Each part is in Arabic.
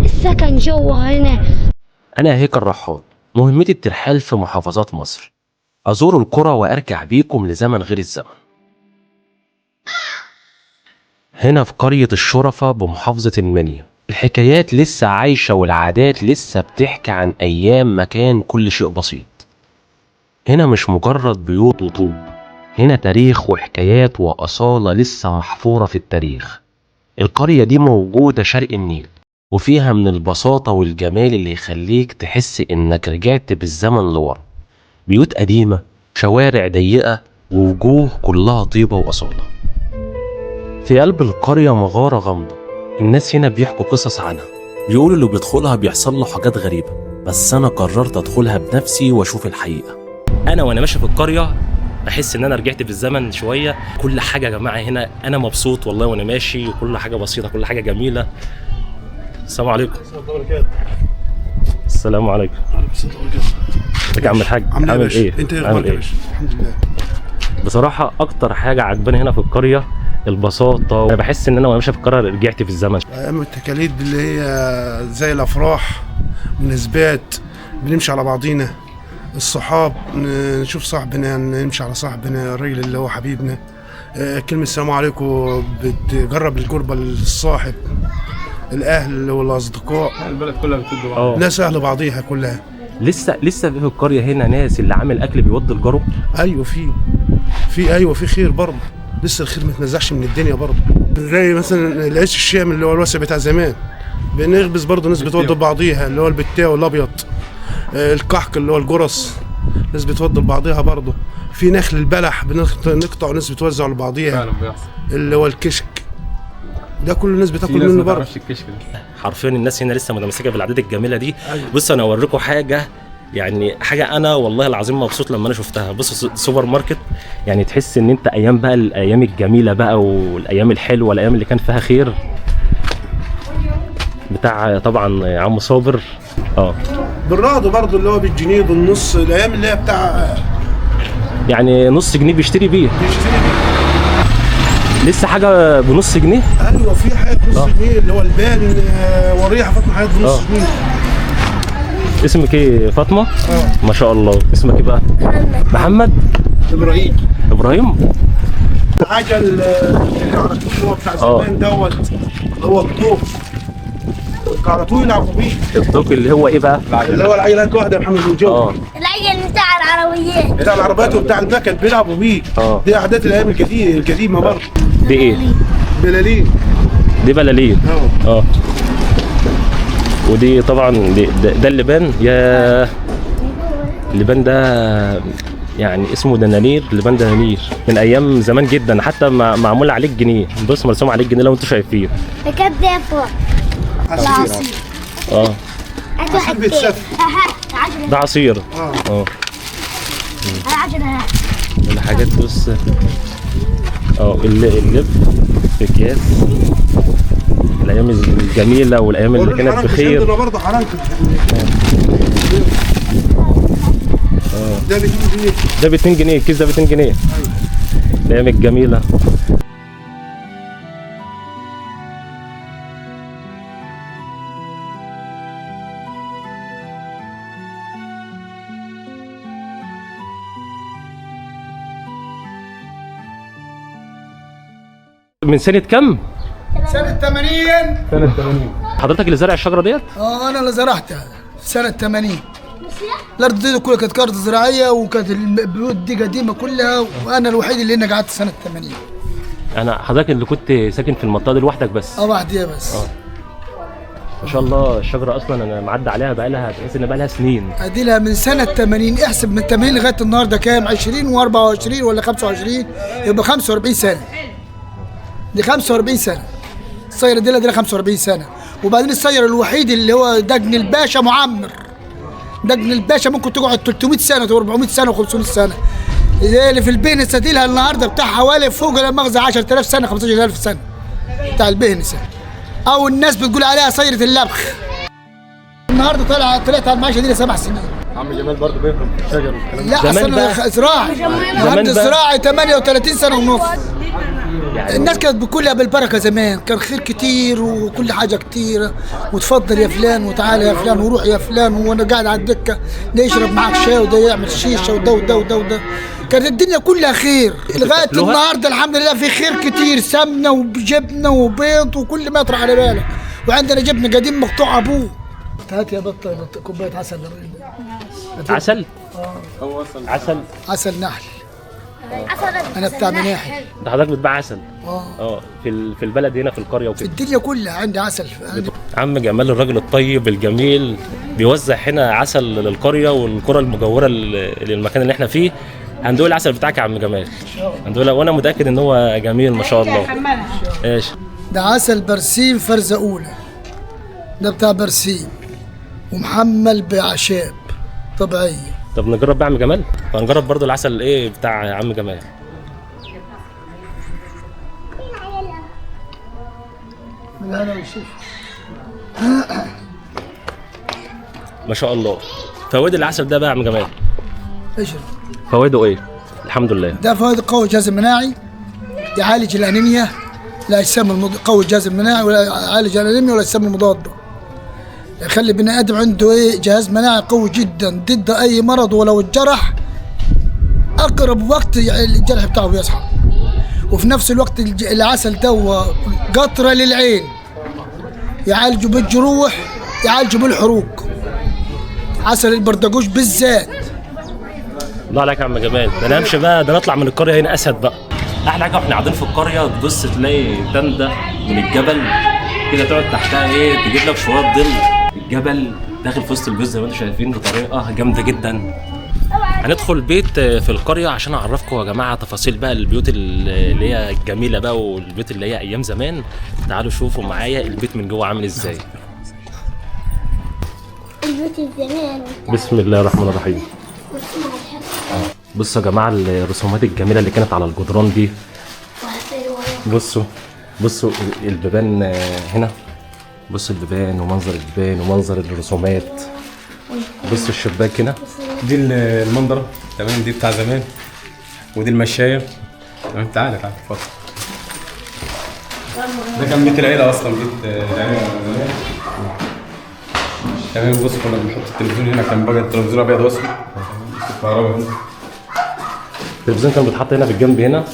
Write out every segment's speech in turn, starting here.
السكن جوا هنا. أنا هيكل رحال، مهمتي الترحال في محافظات مصر، أزور القرى وأرجع بيكم لزمن غير الزمن. هنا في قرية الشرفة بمحافظة المنيا، الحكايات لسه عايشة والعادات لسه بتحكي عن أيام ما كان كل شيء بسيط. هنا مش مجرد بيوت وطوب، هنا تاريخ وحكايات وأصالة لسه محفورة في التاريخ. القرية دي موجودة شرق النيل، وفيها من البساطة والجمال اللي يخليك تحس إنك رجعت بالزمن لورا. بيوت قديمة، شوارع ضيقة، ووجوه كلها طيبة وأصالة. في قلب القرية مغارة غامضة، الناس هنا بيحكوا قصص عنها، بيقولوا اللي بيدخلها بيحصل له حاجات غريبة، بس أنا قررت أدخلها بنفسي وأشوف الحقيقة. أنا وأنا ماشي في القرية بحس إن أنا رجعت بالزمن شوية. كل حاجة يا جماعة هنا أنا مبسوط والله وأنا ماشي، كل حاجة بسيطة، كل حاجة جميلة. السلام عليكم. السلام عليكم. ازيك يا عم الحاج؟ عامل ايه؟ انت عامل ايه؟ الحمد لله. بصراحة أكتر حاجة عجباني هنا في القرية البساطة. أنا بحس إن أنا وأنا ماشي في القرية رجعت في الزمن. ايام التقاليد اللي هي زي الافراح والنسبات، بنمشي على بعضينا، الصحاب نشوف صاحبنا نمشي على صاحبنا، الراجل اللي هو حبيبنا. كلمة السلام عليكم بتجرب القربة للصاحب، الأهل والأصدقاء، البلد كلها بتدي بعض. ناس أهل بعضيها كلها. لسه في القرية هنا ناس اللي عامل أكل بيودي لجاره. أيوة في خير برضه، لسه الخير ما تنزعش من الدنيا برضه. زي مثلا العيش الشام اللي هو الواسع بتاع زمان، بنخبز برضه ناس بتودي لبعضيها، اللي هو البتاو الأبيض، الكحك اللي هو الجرس، ناس بتودي لبعضيها برضه. في نخل البلح بنقطع وناس بتوزع لبعضيها، فعلا بيحصل. اللي هو الكشك ده كل الناس بتاكل منه برضه. حرفيا الناس هنا لسه متمسكة بالعادات الجميلة دي. أيوة. بص أنا أوريكم حاجة، يعني حاجة أنا والله العظيم مبسوط لما أنا شفتها. بص سوبر ماركت، يعني تحس إن أنت أيام بقى، الأيام الجميلة بقى والأيام الحلوة، الأيام اللي كان فيها خير، بتاع طبعا عم صابر. بالراد برضه اللي هو بالجنيه بالنص، الايام اللي هي بتاع يعني نص جنيه بيشتري بيه. لسه حاجة بنص جنيه؟ ايوه في حاجه بنص جنيه، اللي هو البان وريحه فاطمه حاجه بنص جنيه. اسمك ايه فاطمه؟ ما شاء الله. اسمك ايه بقى؟ محمد. ابراهيم. حاجه الكعرتون اللي هو بتاع زمان دوت، اللي هو الطوق، الكعرتون يلعبوا بيه. الطوق اللي هو ايه بقى؟ اللي هو العيلات واحده يا محمد من جو. العيل بتاع العربيات، بتاع العربيات وبتاع النكد بيلعبوا بيه. دي عادات الايام القديمه برضه. دي ايه؟ بلالين. دي بلالين. ودي طبعا ده اللبان. يا اللبان ده يعني اسمه دنانير، لبان دنانير من ايام زمان جدا، حتى معمول عليه الجنيه. بص مرسوم عليه الجنيه لو انتوا شايفين. بكام ده فوق؟ العصير. عصير بيتسف. ده عصير. الحاجات بص اللب في اكياس. الايام الجميله والايام اللي كانت بخير. برضه حرام. ده ب 2 جنيه. ده ب 2 جنيه الكيس، ده ب 2 جنيه. ايوه الايام الجميله. من سنة كم؟ سنة 80. سنة 80. حضرتك اللي زرع الشجرة ديت؟ أنا اللي زرعتها سنة 80. الأرض دي كلها كانت أرض زراعية، وكانت البيوت دي قديمة كلها، وأنا الوحيد اللي هنا قعدت سنة 80. أنا حضرتك اللي كنت ساكن في المنطقة دي لوحدك بس؟ وحدي بس. ما شاء الله. الشجرة أصلا أنا معدي عليها بقالها، تحس إن بقالها سنين. أدي لها من سنة 80. احسب من 80 لغاية النهاردة كام؟ 20 و24 ولا 25؟ يبقى 45 سنة. دي 45 سنة. السيارة دي لها 45 سنة. وبعدين السيارة الوحيد اللي هو دجن الباشا معمر. دجن الباشا ممكن تقعد 300 سنة و400 سنة و500 سنة. اللي في البهنسة دي لها النهارده بتاع حوالي فوق لا مؤاخذة 10000 سنة 15000 سنة بتاع البهنسة. أو الناس بتقول عليها سيرة اللبخ. النهارده طلعت على المعيشة دي لها 7 سنين. عم جمال برضه بيفهم في الشجر والكلام ده. لا أصل زراعي. النهارده زراعي 38 سنة ونص. يعني الناس كانت بكلها بالبركه زمان، كان خير كتير وكل حاجه كتيره، وتفضل يا فلان وتعالى يا فلان وروح يا فلان، وانا قاعد على الدكه ده يشرب معك شاي وده يعمل شيشه وده وده وده وده، كانت الدنيا كلها خير. لغايه النهارده الحمد لله في خير كتير، سمنه وجبنه وبيض وكل ما يطرح على بالك، وعندنا جبنه قديم مقطوع ابوه. هات يا بطه كوبايه عسل. عسل؟ عسل عسل نحل. انا بتاع مناحل. ده حضرتك بتباع عسل؟ في البلد هنا في القريه في وكده. الدنيا كلها عندي عسل. عم جمال الراجل الطيب الجميل بيوزع هنا عسل للقريه والقرى المجاوره للمكان اللي احنا فيه. هندوق العسل بتاعك يا عم جمال، هندوق، وانا متاكد ان هو جميل ما شاء الله. ايش ده؟ عسل برسيم فرزه اولى، ده بتاع برسيم ومحمل باعشاب طبيعيه. طب نجرب بقى يا عم جمال، وهنجرب برضو العسل ايه بتاع عم جمال. ما شاء الله. فوائد العسل ده بقى يا عم جمال؟ اشرب. فوائده ايه؟ الحمد لله. ده فوائد قوي الجهاز المناعي، يعالج الانيميا، الاجسام قوي الجهاز المناعي، ولا يعالج الانيميا ولا الاجسام المضاده. يخلي البني ادم عنده ايه؟ جهاز مناعي قوي جدا ضد اي مرض، ولو اتجرح اقرب وقت الجرح بتاعه بيصحى. وفي نفس الوقت العسل ده هو قطره للعين، يعالجوا بالجروح، يعالجوا بالحروق. عسل البردقوش بالذات. الله عليك يا عم جمال. ده انا امشي بقى، ده نطلع من القريه هنا اسد بقى. احلى حاجه واحنا قاعدين في القريه تبص تلاقي تندة من الجبل كده، تقعد تحتها ايه، تجيب لك شويه ظل. الجبل داخل في وسط البيوت زي ما انتم شايفين بطريقه جامده جدا. هندخل بيت في القريه عشان اعرفكم يا جماعه تفاصيل بقى البيوت اللي هي الجميله بقى، والبيوت اللي هي ايام زمان. تعالوا شوفوا معايا البيت من جوه عامل ازاي. البيوت الزمان. بسم الله الرحمن الرحيم. بصوا يا جماعه الرسومات الجميله اللي كانت على الجدران دي. بصوا البيبان هنا، بصوا البيبان ومنظر البيبان ومنظر الرسومات. بصوا الشباك هنا، دي المنظره تمام، دي بتاع زمان، ودي المشايه تمام. تعالى اتفضل. ده كان بيت العيله اصلا، بيت العيله زمان تمام. بص كنا بنحط التلفزيون هنا، كان بقى التلفزيون ابيض واسود، الكهرباء هنا. التلفزيون كان بيتحط هنا في الجنب هنا.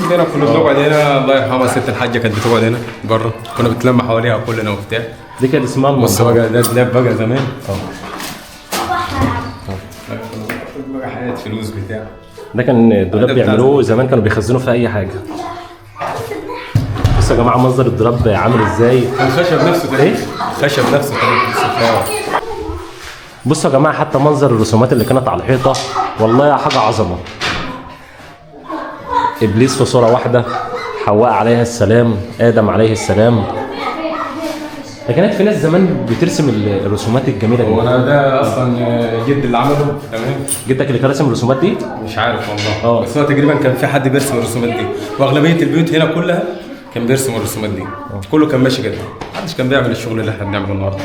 كنا بنقعد هنا، الله يرحمها ست الحاجه كانت بتقعد هنا بره، كنا بنتلم حواليها كلنا وبتاع. دي كانت اسمها بص بقى ده دولاب بقى زمان. بقى حياه فلوس بتاع. ده كان الدولاب بيعملوه زمان، كانوا بيخزنوا في اي حاجه. بصوا يا جماعه منظر الدولاب عامل ازاي. الخشب نفسه ايه؟ الخشب نفسه بصوا يا جماعه حتى منظر الرسومات اللي كانت على الحيطه والله حاجه عظمه. ابليس في صوره واحده، حواء عليها السلام، ادم عليه السلام. ده كانت في ناس زمان بترسم الرسومات الجميله دي. وانا ده اصلا جد اللي عمله تمام. جدك اللي كان راسم الرسومات دي؟ مش عارف والله. بس هو تقريبا كان في حد بيرسم الرسومات دي، واغلبيه البيوت هنا كلها كان بيرسم الرسومات دي. كله كان ماشي كده، محدش كان بيعمل الشغل اللي احنا بنعمله النهارده.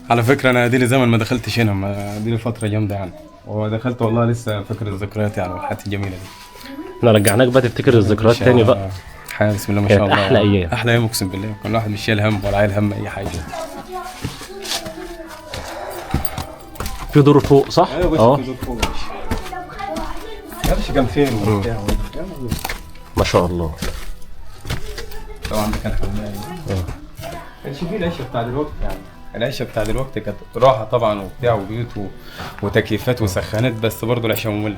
على فكره انا دي لي زمن ما دخلتش هنا، دي لي فتره جامده يعني، ودخلت والله لسه فاكر الذكريات يعني والحياه الجميله دي. احنا رجعناك بقى تفتكر الذكريات تاني بقى. حياه بسم الله ما شاء الله، احلى ايام. احلى ايام اقسم بالله. كل واحد مش شايل هم ولا عايل هم اي حاجه. في دور فوق صح؟ ايوه في دور فوق. مش كان فين وبتاع. ما شاء الله. طبعا ده كان حمام. كانش فيه العيشه بتاع دلوقتي يعني. العيشه بتاع دلوقتي كانت راحه طبعا وبتاع وبيوت وتكييفات وسخانات، بس برضه العيشه ممله.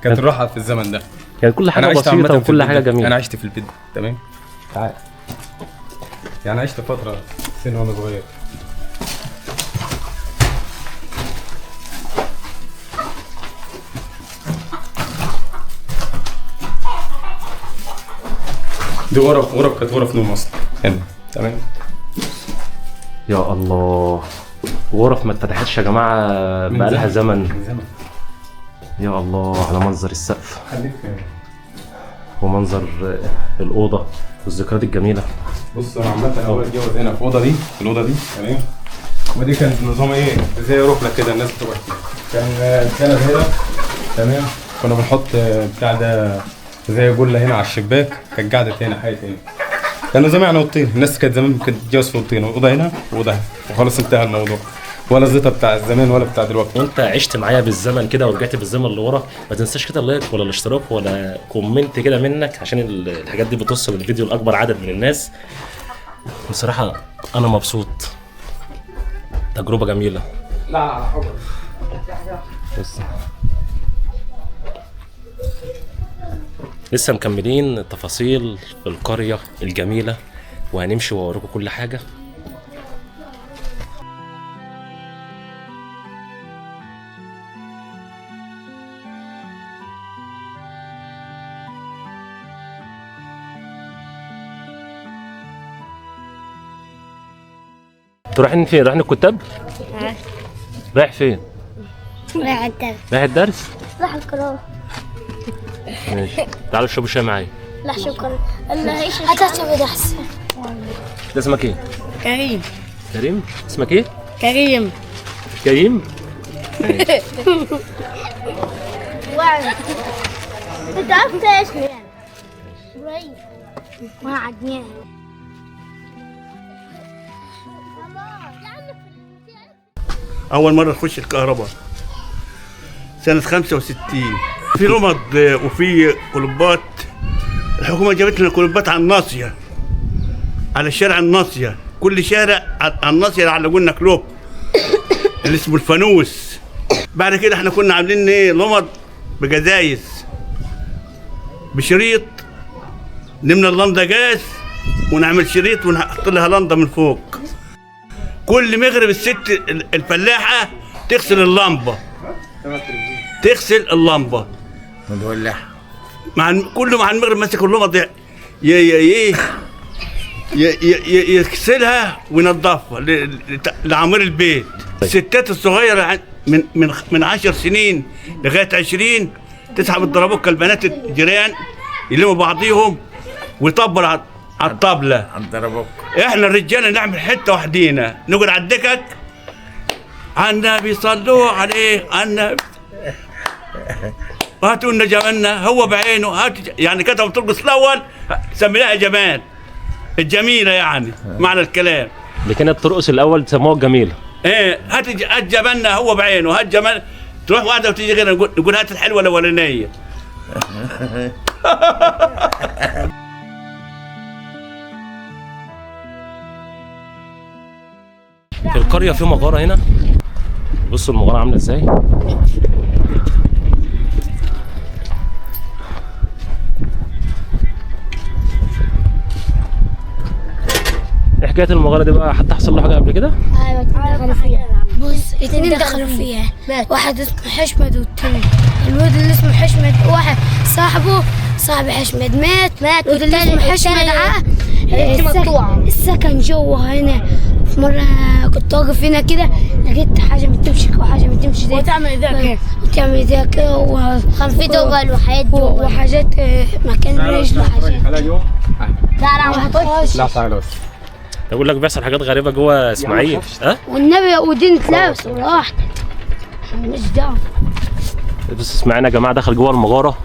كانت الراحه في الزمن ده. كانت كل حاجه بسيطه وكل حاجه جميله. انا عشت في البيت تمام. تعال يعني عشت فتره سنه وانا صغير. دي غرف كانت غرف نوم اصلا هنا تمام. يا الله، غرف ما اتفتحتش يا جماعه بقالها زمن. يا الله على منظر السقف ومنظر الاوضه والذكريات الجميله. بص انا عامه اول اتجوز هنا في الاوضه دي تمام. ودي كانت نظام ايه، زي ركنه كده الناس بتقعد فيها. كان كنبه هنا تمام. كنا بنحط بتاع ده زي جله هنا على الشباك، كانت قاعده هنا حاجه هنا. كانوا زمان اوضتين، الناس كانت زمان كانت تتجوز في اوضتين، اوضه هنا واوضه هنا، وخلاص انتهى الموضوع. ولا الزيطه بتاع الزمان ولا بتاع دلوقتي. وانت عشت معايا بالزمن كده ورجعت بالزمن لورا، ما تنساش كده اللايك ولا الاشتراك ولا كومنت كده منك، عشان الحاجات دي بتوصل الفيديو لاكبر عدد من الناس. بصراحه انا مبسوط، تجربه جميله. لا بس لسه مكملين التفاصيل في القريه الجميله، وهنمشي واوريكم كل حاجه. انتوا رايحين فين؟ رايحين الكتاب؟ رايح فين؟ رايح الدرس. رايح الدرس؟ رايح القراءة. ماشي، تعالوا اشربوا شاي معايا. لا شكرا. هتشرب احسن. ده اسمك ايه؟ كريم. كريم؟ اسمك ايه؟ كريم. كريم؟ انت عرفت اسمي يعني؟ ابراهيم. ما عدنان. أول مرة تخش الكهرباء سنة 65. في رمض وفي كلوبات. الحكومة جابت لنا كلوبات على الناصية، على شارع الناصية، كل شارع على الناصية علقوا لنا كلوب اللي اسمه الفانوس. بعد كده احنا كنا عاملين ايه رمض بجزايز بشريط، نملى اللندا جاز ونعمل شريط ونحط لها لندا من فوق. كل مغرب الست الفلاحة تغسل اللمبة، تغسل اللمبة ونولعها كله مع المغرب ماسك اللمبة يغسلها وينظفها لعمير البيت. الستات الصغيرة من 10 سنين لغاية 20 تسحب الضربوكة البنات الجيران يلموا بعضيهم ويطبلوا على الطبلة. احنا الرجاله نعمل حته وحدينا، نقعد على الدكك على النبي صلوا عليه، على النبي هاتوا لنا جمالنا هو بعينه، هات يعني كده بترقص الاول سميناها جمال الجميله، يعني معنى الكلام اللي كانت ترقص الاول سموها الجميله. ايه هات جمالنا هو بعينه، هات جمال. تروح واحده وتيجي غيرها نقول هات الحلوه الاولانيه. في القرية في مغارة هنا، بصوا المغارة عاملة ازاي. ايه حكاية المغارة دي بقى؟ حد حصل له حاجة قبل كده؟ ايوه دخلوا فيها. بص اتنين دخلوا فيها، واحد اسمه حشمد والتاني الواد اللي اسمه حشمد، واحد صاحب حشمد مات واللي اسمه حشمد السكن جوه هنا. في مرة كنت واقف هنا كده لقيت حاجة بتمشي وحاجة بتمشي زي وتعمل ذا كده كان في دوغل وحاجات وحاجات مكان رجل وحاجات. لا تعالى بس. بقول لك بيحصل حاجات غريبة جوه اسماعيل. ها؟ والنبي ودين اتلبس وراحت مش دعوة. بس اسمعنا يا جماعة، دخل جوه المغارة.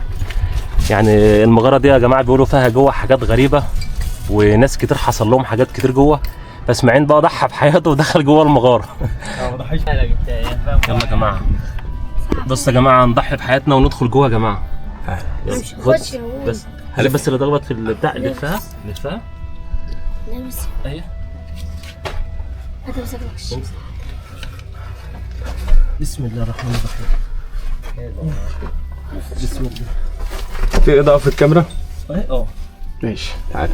يعني المغارة دي يا جماعة بيقولوا فيها جوه حاجات غريبة، وناس كتير حصل لهم حاجات كتير جوه. فاسماعيل بقى ضحى بحياته ودخل جوه المغارة. يلا يا جماعة، بص يا جماعة نضحي بحياتنا وندخل جوه يا جماعة. بس هل بس اللي ضغط في البتاع اللي فيها اهي. بسم الله الرحمن الرحيم. بسم الله. في اضاءة في الكاميرا؟ اهي ماشي تعالى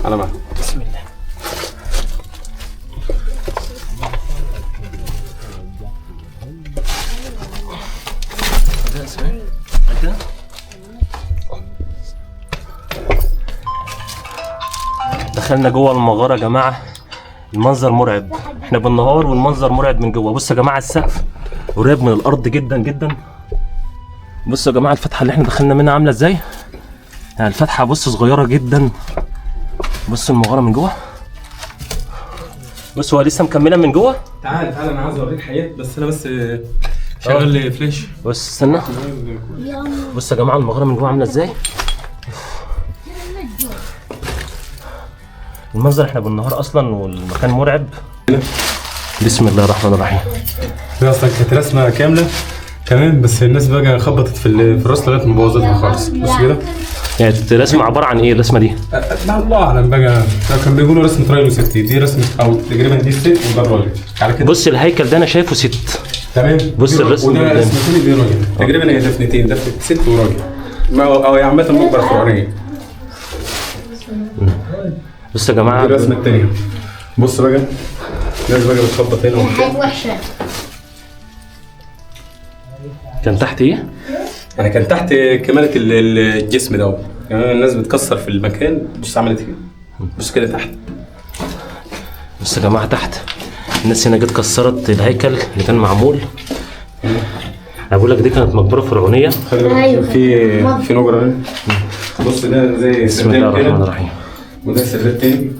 على معاك. بسم الله. دخلنا جوه المغاره يا جماعه، المنظر مرعب. احنا بالنهار والمنظر مرعب من جوه. بصوا يا جماعه السقف قريب من الارض جدا جدا. بصوا يا جماعه الفتحه اللي احنا دخلنا منها عامله ازاي. يعني الفتحه بص صغيره جدا. بصوا المغاره من جوه. بصوا هو لسه مكمله من جوه. تعالى انا عايز اوريك حاجات، بس انا شغل لي فلاش. بص استنى، بص يا جماعه المغاره من جوه عامله ازاي. المنظر احنا بالنهار اصلا والمكان مرعب. بسم الله الرحمن الرحيم. دي اصلا كانت رسمه كامله تمام، بس الناس بقى خبطت في الراس لغايه ما بوظتها خالص. بص كده يعني الرسمه عباره عن ايه الرسمه دي؟ لا الله اعلم بقى، كان بيقولوا رسمه راجل وست، دي رسمه او تقريبا دي الست وده الراجل على كده. بص الهيكل ده انا شايفه ست تمام. بص الرسم وده قدامي. رسمتين دي راجل تقريبا، هي دفنتين، دفنه ست وراجل او هي عامه المقبره الفرعونيه. بص يا جماعه دي الرسمه الثانيه. بص بقى الناس بقى بتخبط هنا حاجة وحشة. كان تحت ايه؟ انا كان تحت كمالة الجسم ده يعني الناس بتكسر في المكان. بص عملت ايه، بص كده تحت. بص يا جماعه تحت الناس هنا جت كسرت الهيكل اللي كان معمول. انا بقول لك دي كانت مقبره فرعونيه. خلي بالك في نجره هنا. بص ده زي بسم الله الرحمن الرحيم. وده سرداب تاني.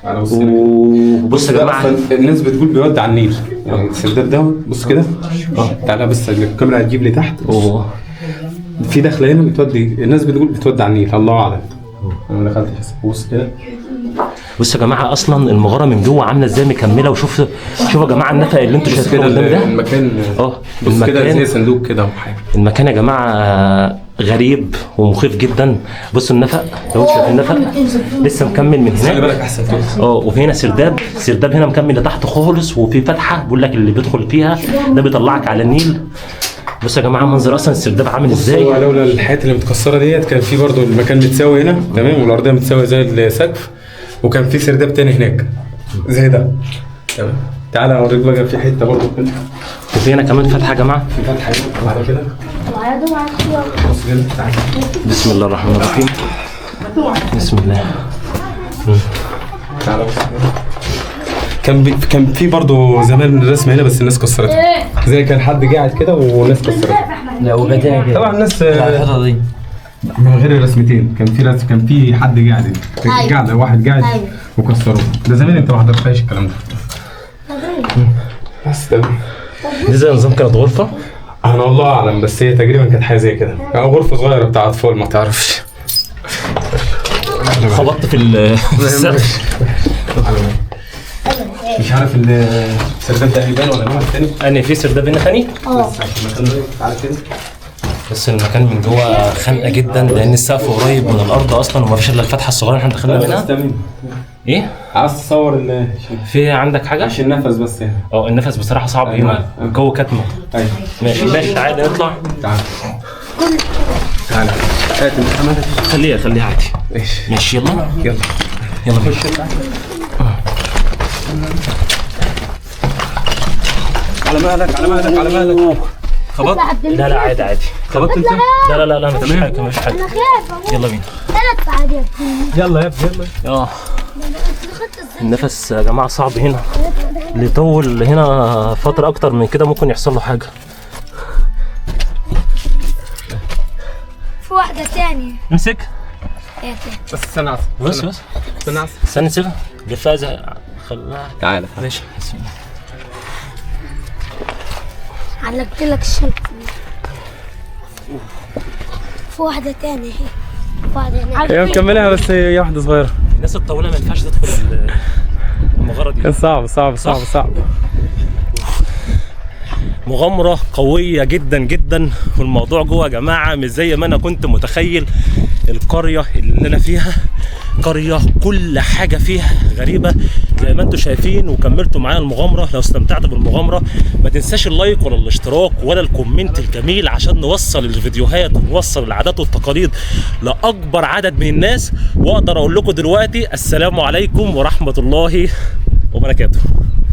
وبص يا جماعه الناس بتقول بيودي على النيل يعني السرداب ده. بص كده تعالى بس الكاميرا هتجيب لي تحت. في دخله هنا بتودي، الناس بتقول بتودي على النيل، الله اعلم. انا دخلت بص كده. بص يا جماعه اصلا المغاره من جوه عامله ازاي مكمله. وشوف شوفوا يا جماعه النفق اللي انتوا شايفينه قدام ده. المكان بص كده زي صندوق كده وحاجه. المكان يا جماعه غريب ومخيف جدا. بصوا النفق لو انتوا شايفين النفق لسه مكمل من هناك. خلي بالك احسن كده. وفي هنا سرداب هنا مكمل لتحت خالص، وفي فتحه بيقول لك اللي بيدخل فيها ده بيطلعك على النيل. بص يا جماعه منظر اصلا السرداب عامل ازاي. لولا الحاجات اللي متكسره ديت كان في برضه المكان متساوي هنا تمام، والارضيه متساويه زي السقف، وكان في سرداب تاني هناك زي ده تمام. تعالى اوريك بقى في حته برضه كده، وفي هنا كمان فتحه يا جماعه. في فتحه هنا بعد كده. بص كده تعالى. بسم الله الرحمن الرحيم. بسم الله. تعالى بص كان في برضه زمان الرسمه هنا بس الناس كسرتها، زي كان حد قاعد كده والناس كسرتها. لا وبعدين كده طبعا الناس الحته دي من غير الرسمتين كان في حد قاعد قاعد واحد قاعد وكسروه. ده زمان انت ما حضرتهاش الكلام ده. بس تمام. دي زي نظام كانت غرفه. انا والله اعلم، بس هي تقريبا كانت حاجه زي كده او غرفه صغيره بتاع اطفال ما تعرفش. خبطت في السقف. مش عارف السرداب ده هيبان ولا نوع تاني. انا في سرداب هنا ثاني. بس عشان المكان ده تعالى كده. بس المكان من جوه خانقه جدا لان السقف قريب من الارض اصلا وما فيش الا الفتحه الصغيره اللي احنا دخلنا منها. ايه؟ عايز تصور في عندك حاجه؟ عشان النفس بس يعني. النفس بصراحه صعب هنا والجو كتمه. ايوه ماشي تعالى نطلع. تعالى هات الحمامه. خليها عادي. ماشي يلا خش على مهلك. خبطت؟ لا عادي. خبطت انت؟ لا مفيش حاجه. انا خايف. يلا بينا. ثلاث ساعات. يلا يا ابني يلا. النفس يا جماعه صعب هنا، اللي يطول هنا فتره اكتر من كده ممكن يحصل له حاجه. في واحدة تانية. امسك بس استنى بس استنى سيبها لفها زي خليها. تعالى ماشي بسم الله. علقت لك الشنطة. في واحدة تانية هي. واحدة هناك. هي مكملها بس هي واحده صغيره. الناس الطويله ما ينفعش تدخل المغاره دي. كان صعب. مغامرة قوية جدا والموضوع جوه يا جماعة مش زي ما أنا كنت متخيل. القرية اللي أنا فيها قرية كل حاجة فيها غريبة زي ما انتم شايفين، وكملتوا معايا المغامرة. لو استمتعت بالمغامرة ما تنساش اللايك ولا الاشتراك ولا الكومنت الجميل عشان نوصل الفيديوهات ونوصل العادات والتقاليد لأكبر عدد من الناس. وأقدر أقول لكم دلوقتي السلام عليكم ورحمة الله وبركاته.